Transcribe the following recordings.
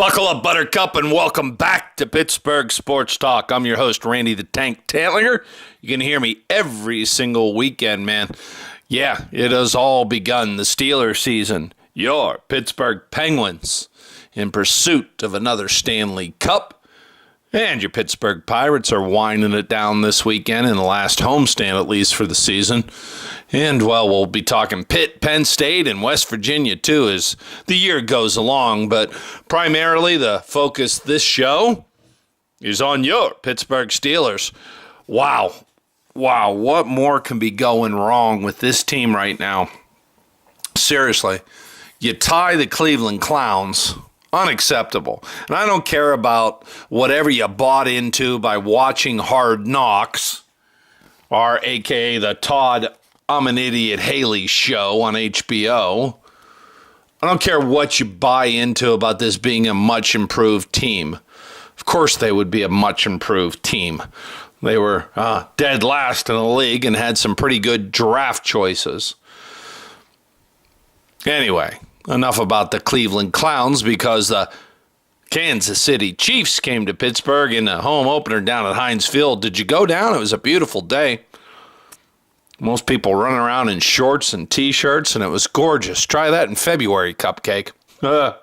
Buckle up, Buttercup, and welcome back to Pittsburgh Sports Talk. I'm your host, Randy the Tank Tantlinger. You can hear me every single weekend, man. Yeah, it has all begun, the Steelers season. Your Pittsburgh Penguins in pursuit of another Stanley Cup. And your Pittsburgh Pirates are winding it down this weekend in the last homestand, at least for the season. And, well, we'll be talking Pitt, Penn State, and West Virginia, too, as the year goes along. But primarily the focus this show is on your Pittsburgh Steelers. Wow, what more can be going wrong with this team right now? Seriously, you tie the Cleveland Clowns. Unacceptable. And I don't care about whatever you bought into by watching Hard Knocks, or a.k.a. the Todd I'm an Idiot Haley show on HBO. I don't care what you buy into about this being a much improved team. Of course they would be a much improved team. They were dead last in the league and had some pretty good draft choices. Anyway, enough about the Cleveland Clowns, because the Kansas City Chiefs came to Pittsburgh in a home opener down at Heinz Field. Did you go down? It was a beautiful day. Most people running around in shorts and T-shirts, and it was gorgeous. Try that in February, Cupcake. Well,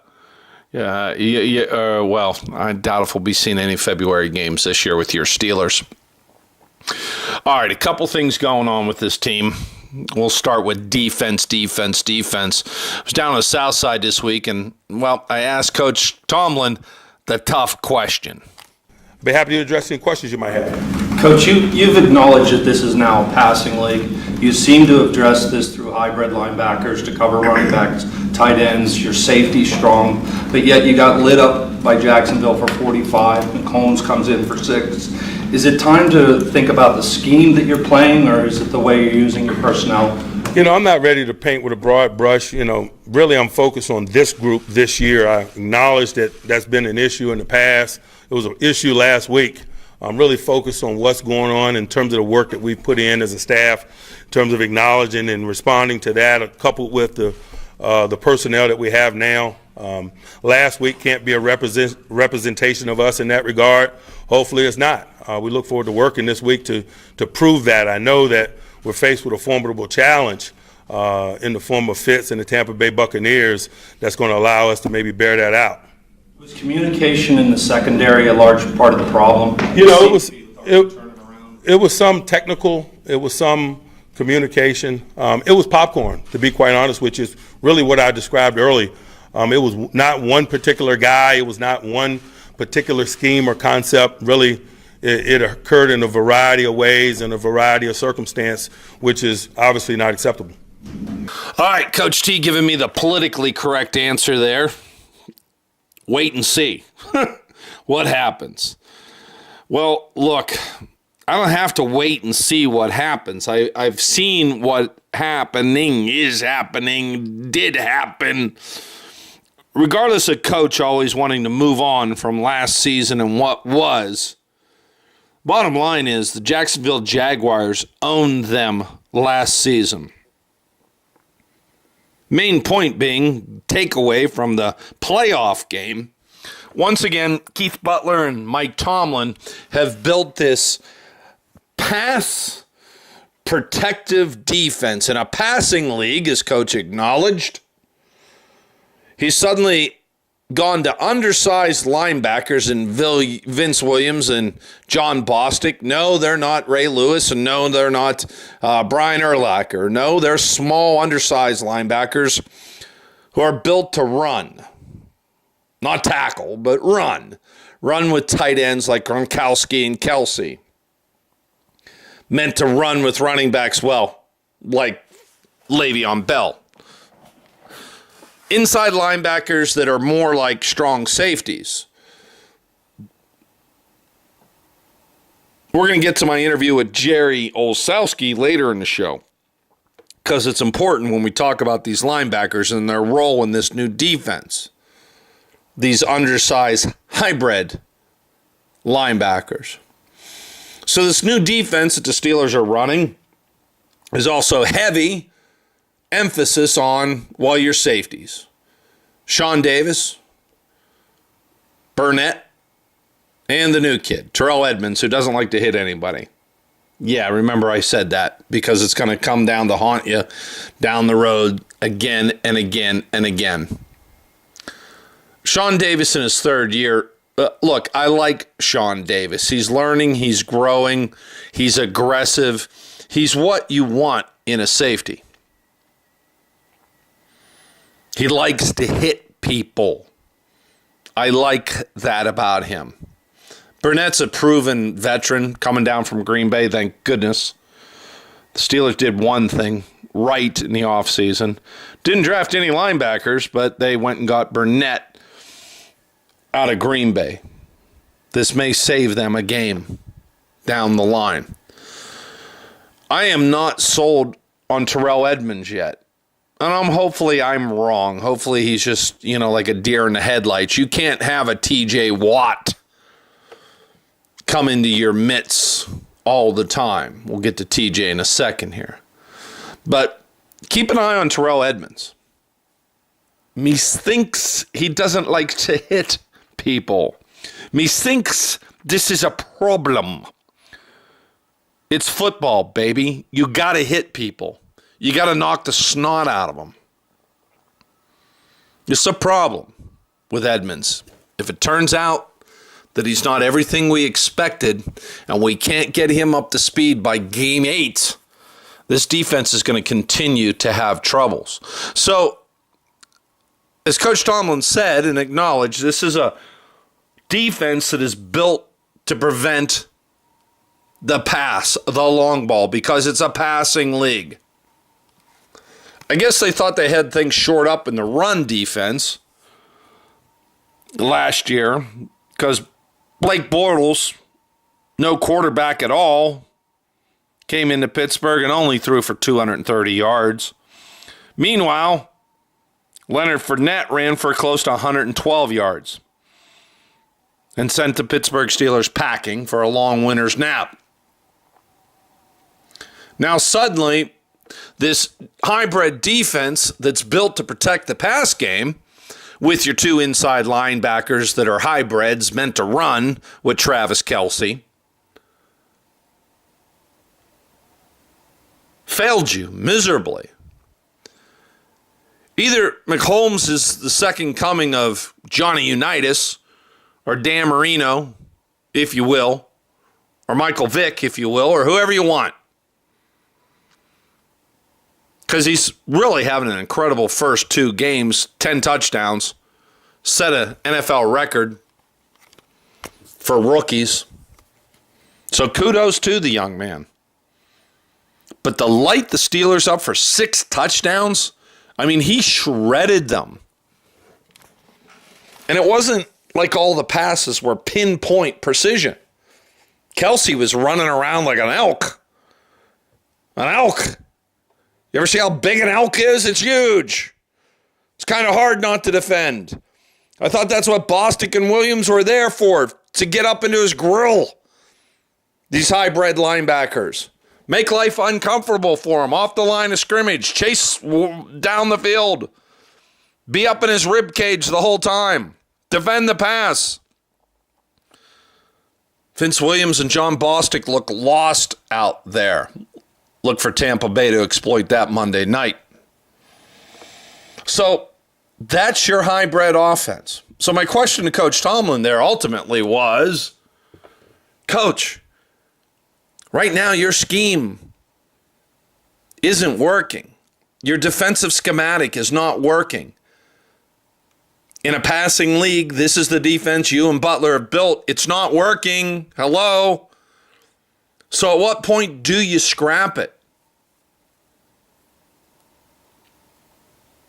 I doubt if we'll be seeing any February games this year with your Steelers. All right, a couple things going on with this team. We'll start with defense. I was down on the south side this week, and, well, I asked Coach Tomlin the tough question. I'd be happy to address any questions you might have. Coach, you've acknowledged that this is now a passing league. You seem to have addressed this through hybrid linebackers to cover running backs, tight ends, your safety strong, but yet you got lit up by Jacksonville for 45, and Combs comes in for 6. Is it time to think about the scheme that you're playing, or is it the way you're using your personnel? I'm not ready to paint with a broad brush. Really I'm focused on this group this year. I acknowledge that that's been an issue in the past. It was an issue last week. I'm really focused on what's going on in terms of the work that we've put in as a staff, in terms of acknowledging and responding to that, coupled with the personnel that we have now. Last week can't be a representation of us in that regard. Hopefully it's not. We look forward to working this week to prove that. I know that we're faced with a formidable challenge in the form of Fitz and the Tampa Bay Buccaneers that's going to allow us to maybe bear that out. Was communication in the secondary a large part of the problem? It was some technical, it was some communication. It was popcorn, to be quite honest, which is really what I described early. It was not one particular guy. It was not one particular scheme or concept. Really, it occurred in a variety of ways and a variety of circumstance, which is obviously not acceptable. All right, Coach T giving me the politically correct answer there. Wait and see what happens. Well, look, I don't have to wait and see what happens. I've seen what did happen. Regardless of Coach always wanting to move on from last season and what was, bottom line is the Jacksonville Jaguars owned them last season. Main point being, takeaway from the playoff game. Once again, Keith Butler and Mike Tomlin have built this pass protective defense in a passing league, as Coach acknowledged. He's suddenly gone to undersized linebackers in Vince Williams and John Bostic. No, they're not Ray Lewis, and no, they're not Brian Urlacher. No, they're small, undersized linebackers who are built to run. Not tackle, but run. Run with tight ends like Gronkowski and Kelsey. Meant to run with running backs, well, like Le'Veon Bell. Inside linebackers that are more like strong safeties. We're going to get to my interview with Jerry Olszewski later in the show, because it's important when we talk about these linebackers and their role in this new defense. These undersized hybrid linebackers. So this new defense that the Steelers are running is also heavy emphasis on, well, your safeties. Sean Davis, Burnett, and the new kid, Terrell Edmonds, who doesn't like to hit anybody. Yeah, remember I said that because it's going to come down to haunt you down the road again and again and again. Sean Davis in his third year. Look, I like Sean Davis. He's learning. He's growing. He's aggressive. He's what you want in a safety. He likes to hit people. I like that about him. Burnett's a proven veteran coming down from Green Bay, thank goodness. The Steelers did one thing right in the offseason. Didn't draft any linebackers, but they went and got Burnett out of Green Bay. This may save them a game down the line. I am not sold on Terrell Edmonds yet. And hopefully I'm wrong. Hopefully he's just, like a deer in the headlights. You can't have a TJ Watt come into your midst all the time. We'll get to TJ in a second here. But keep an eye on Terrell Edmonds. Me thinks he doesn't like to hit people. Me thinks this is a problem. It's football, baby. You got to hit people. You got to knock the snot out of them. It's a problem with Edmonds. If it turns out that he's not everything we expected and we can't get him up to speed by game 8, this defense is going to continue to have troubles. So, as Coach Tomlin said and acknowledged, this is a defense that is built to prevent the pass, the long ball, because it's a passing league. I guess they thought they had things shored up in the run defense last year because Blake Bortles, no quarterback at all, came into Pittsburgh and only threw for 230 yards. Meanwhile, Leonard Fournette ran for close to 112 yards and sent the Pittsburgh Steelers packing for a long winter's nap. Now suddenly, this hybrid defense that's built to protect the pass game with your two inside linebackers that are hybrids meant to run with Travis Kelce failed you miserably. Either McCombs is the second coming of Johnny Unitas or Dan Marino, if you will, or Michael Vick, if you will, or whoever you want. Because he's really having an incredible first 2 games, 10 touchdowns, set an NFL record for rookies. So kudos to the young man. But to light the Steelers up for 6 touchdowns, I mean, he shredded them. And it wasn't like all the passes were pinpoint precision. Kelce was running around like an elk. An elk. You ever see how big an elk is? It's huge. It's kind of hard not to defend. I thought that's what Bostic and Williams were there for, to get up into his grill. These hybrid linebackers. Make life uncomfortable for him off the line of scrimmage. Chase down the field. Be up in his rib cage the whole time. Defend the pass. Vince Williams and John Bostic look lost out there. Look for Tampa Bay to exploit that Monday night. So that's your hybrid offense. So my question to Coach Tomlin there ultimately was, Coach, right now your scheme isn't working. Your defensive schematic is not working. In a passing league, this is the defense you and Butler have built. It's not working. Hello? So at what point do you scrap it?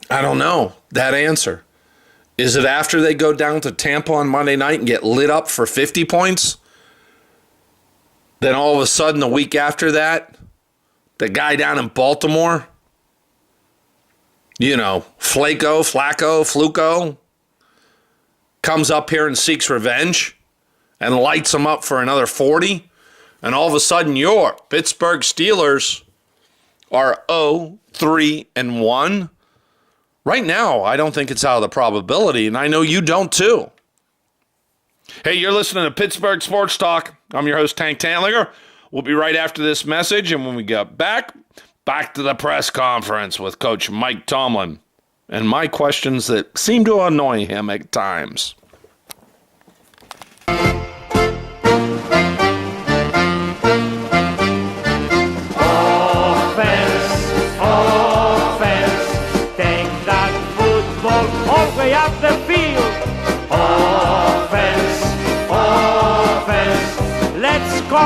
I don't know that answer. Is it after they go down to Tampa on Monday night and get lit up for 50 points? Then all of a sudden, the week after that, the guy down in Baltimore, Fluco, comes up here and seeks revenge and lights them up for another 40. And all of a sudden, your Pittsburgh Steelers are 0-3-1. Right now, I don't think it's out of the probability, and I know you don't too. Hey, you're listening to Pittsburgh Sports Talk. I'm your host, Tank Tantlinger. We'll be right after this message, and when we get back to the press conference with Coach Mike Tomlin and my questions that seem to annoy him at times.